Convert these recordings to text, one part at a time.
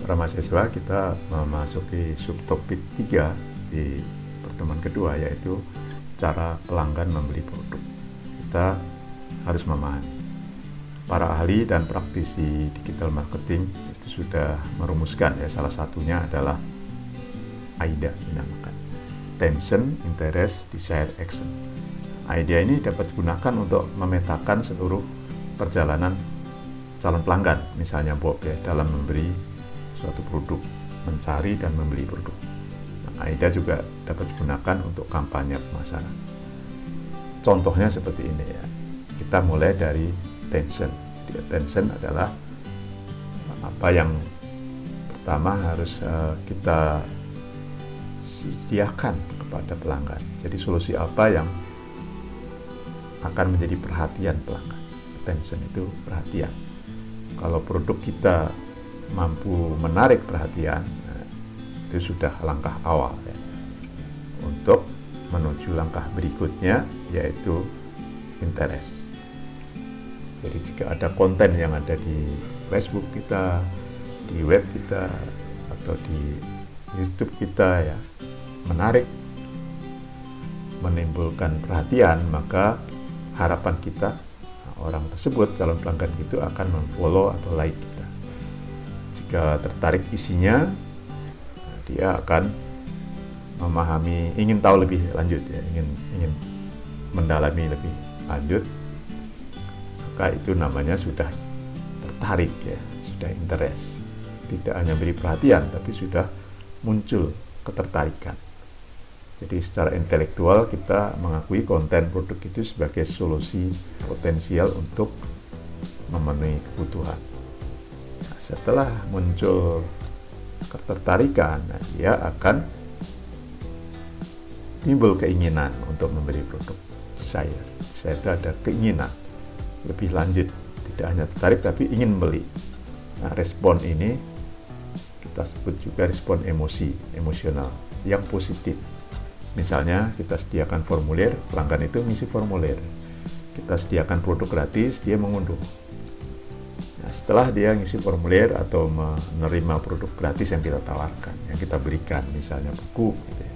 para mahasiswa, kita memasuki subtopik 3 di pertemuan kedua, yaitu cara pelanggan membeli produk. Kita harus memahami. Para ahli dan praktisi digital marketing itu sudah merumuskan, ya, salah satunya adalah AIDA dinamakan. Attention, Interest, Desire, Action. AIDA ini dapat digunakan untuk memetakan seluruh perjalanan calon pelanggan, misalnya Bob, ya, dalam membeli suatu produk, mencari dan membeli produk. AIDA juga dapat digunakan untuk kampanye pemasaran. Contohnya seperti ini, ya. Kita mulai dari attention. Jadi attention adalah apa yang pertama harus kita sediakan kepada pelanggan. Jadi solusi apa yang akan menjadi perhatian pelanggan. Attention itu perhatian. Kalau produk kita mampu menarik perhatian, itu sudah langkah awal, ya, untuk menuju langkah berikutnya, yaitu interest. Jadi jika ada konten yang ada di Facebook kita, di web kita, atau di YouTube kita, ya, menarik, menimbulkan perhatian, maka harapan kita orang tersebut, calon pelanggan itu, akan memfollow atau like kita. Jika tertarik isinya, dia akan memahami, ingin tahu lebih lanjut, ya, ingin mendalami lebih lanjut, maka itu namanya sudah tertarik, ya, sudah interest. Tidak hanya beri perhatian, tapi sudah muncul ketertarikan. Jadi secara intelektual kita mengakui konten produk itu sebagai solusi potensial untuk memenuhi kebutuhan. Nah, setelah muncul ketertarikan, nah, dia akan timbul keinginan untuk membeli produk. Saya itu ada keinginan lebih lanjut, tidak hanya tertarik tapi ingin membeli. Nah, respon ini kita sebut juga respon emosional yang positif. Misalnya kita sediakan formulir, pelanggan itu ngisi formulir. Kita sediakan produk gratis, dia mengunduh. Nah, setelah dia ngisi formulir atau menerima produk gratis yang kita tawarkan, yang kita berikan, misalnya buku, gitu, ya,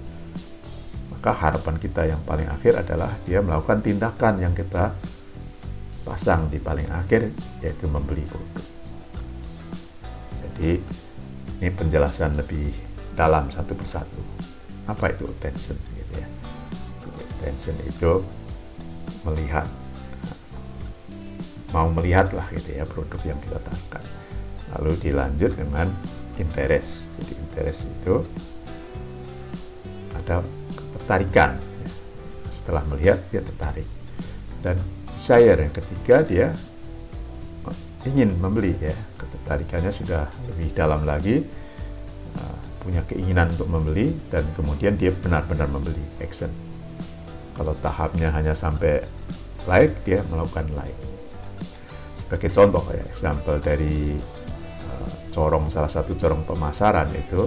maka harapan kita yang paling akhir adalah dia melakukan tindakan yang kita pasang di paling akhir, yaitu membeli produk. Jadi ini penjelasan lebih dalam satu persatu. Apa itu attention, gitu, ya. Attention itu melihat, mau melihat lah, gitu, ya, produk yang kita tawarkan. Lalu dilanjut dengan interest. Jadi interest itu ada ketertarikan, ya. Setelah melihat dia tertarik. Dan desire yang ketiga, dia ingin membeli, ya. Ketertarikannya sudah lebih dalam lagi, punya keinginan untuk membeli, dan kemudian dia benar-benar membeli, action. Kalau tahapnya hanya sampai like, dia melakukan like. Sebagai contoh, ya, example dari salah satu corong pemasaran itu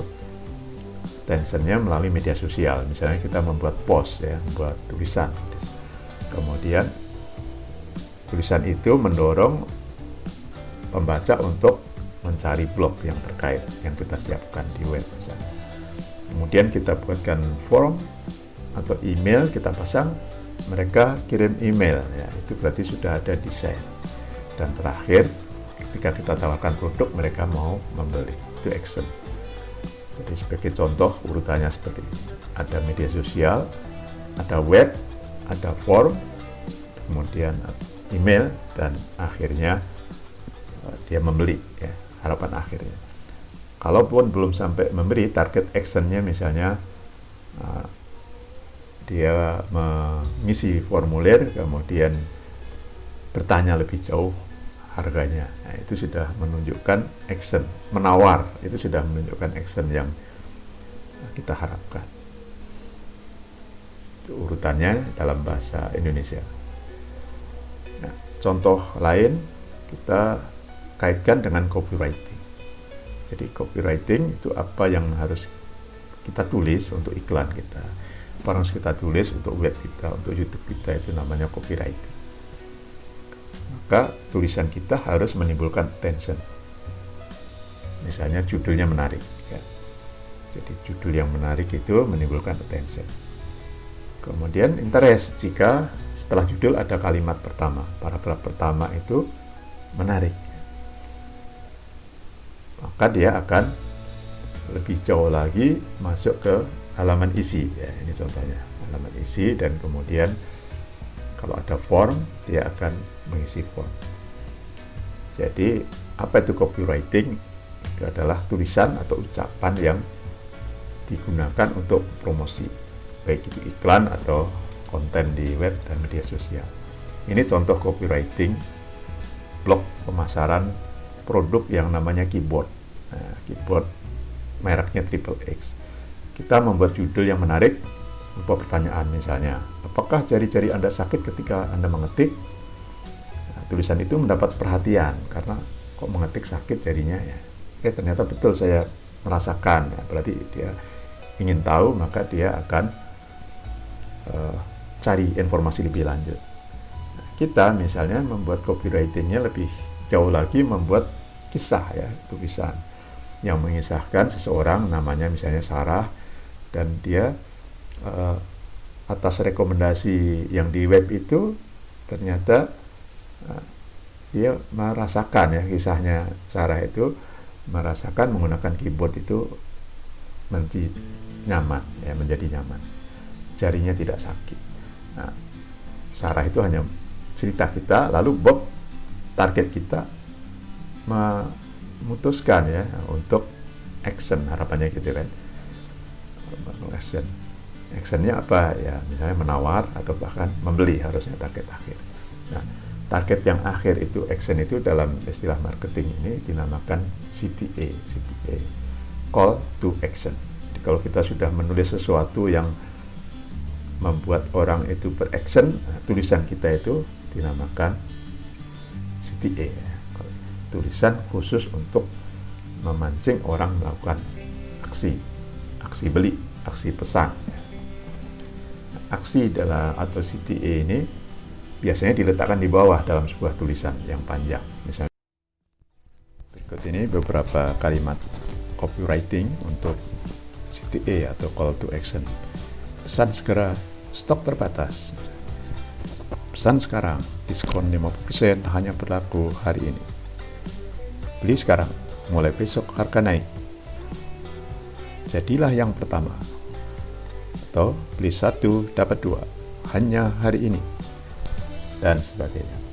tensionnya melalui media sosial. Misalnya kita membuat post, ya, membuat tulisan, kemudian tulisan itu mendorong pembaca untuk mencari blog yang terkait yang kita siapkan di web, misalnya. Kemudian kita buatkan form atau email, kita pasang, mereka kirim email, ya, itu berarti sudah ada desain. Dan terakhir, ketika kita tawarkan produk, mereka mau membeli, itu action. Jadi sebagai contoh urutannya seperti ini. Ada media sosial, ada web, ada form, kemudian email, dan akhirnya dia membeli, ya, harapan akhirnya. Kalaupun belum sampai memberi, target actionnya misalnya dia mengisi formulir, kemudian bertanya lebih jauh harganya. Nah, itu sudah menunjukkan action, menawar, itu sudah menunjukkan action yang kita harapkan. Itu urutannya dalam bahasa Indonesia. Nah, contoh lain kita kaitkan dengan copywriting. Jadi copywriting itu apa yang harus kita tulis untuk iklan kita, apa yang harus kita tulis untuk web kita, untuk YouTube kita, itu namanya copywriting. Maka tulisan kita harus menimbulkan attention. misalnya judulnya menarik ya. Jadi judul yang menarik itu menimbulkan attention. Kemudian interest, jika setelah judul ada kalimat pertama, paragraf pertama itu menarik, maka dia akan lebih jauh lagi masuk ke halaman isi ya. Ini contohnya halaman isi, dan kemudian kalau ada form dia akan mengisi form. Jadi apa itu copywriting? Itu adalah tulisan atau ucapan yang digunakan untuk promosi, baik itu iklan atau konten di web dan media sosial. Ini contoh copywriting blog pemasaran produk yang namanya keyboard. Nah, keyboard mereknya Triple X. Kita membuat judul yang menarik, berupa pertanyaan misalnya, apakah jari-jari Anda sakit ketika Anda mengetik? Nah, tulisan itu mendapat perhatian karena kok mengetik sakit jarinya ya. Oke, ternyata betul saya merasakan. Ya, berarti dia ingin tahu, maka dia akan cari informasi lebih lanjut. Nah, kita misalnya membuat copywritingnya lebih jauh lagi, membuat kisah ya, tulisan yang mengisahkan seseorang, namanya misalnya Sarah, dan dia atas rekomendasi yang di web itu ternyata dia merasakan ya, kisahnya Sarah itu merasakan menggunakan keyboard itu menjadi nyaman ya, menjadi nyaman, jarinya tidak sakit. Nah, Sarah itu hanya cerita kita, lalu Bob target kita memutuskan ya untuk action, harapannya gitu kan. Actionnya apa ya, misalnya menawar atau bahkan membeli, harusnya target akhir. Nah, target yang akhir itu, action itu dalam istilah marketing ini dinamakan CTA, call to action. Jadi kalau kita sudah menulis sesuatu yang membuat orang itu beraction, nah, tulisan kita itu dinamakan CTA, tulisan khusus untuk memancing orang melakukan aksi beli, aksi pesan. Aksi atau CTA ini biasanya diletakkan di bawah dalam sebuah tulisan yang panjang. Misalnya berikut ini beberapa kalimat copywriting untuk CTA atau call to action. Pesan segera, stok terbatas. Pesan sekarang, diskon 50% hanya berlaku hari ini. Beli sekarang, mulai besok harga naik. Jadilah yang pertama. Atau beli 1 dapat 2 hanya hari ini, dan sebagainya.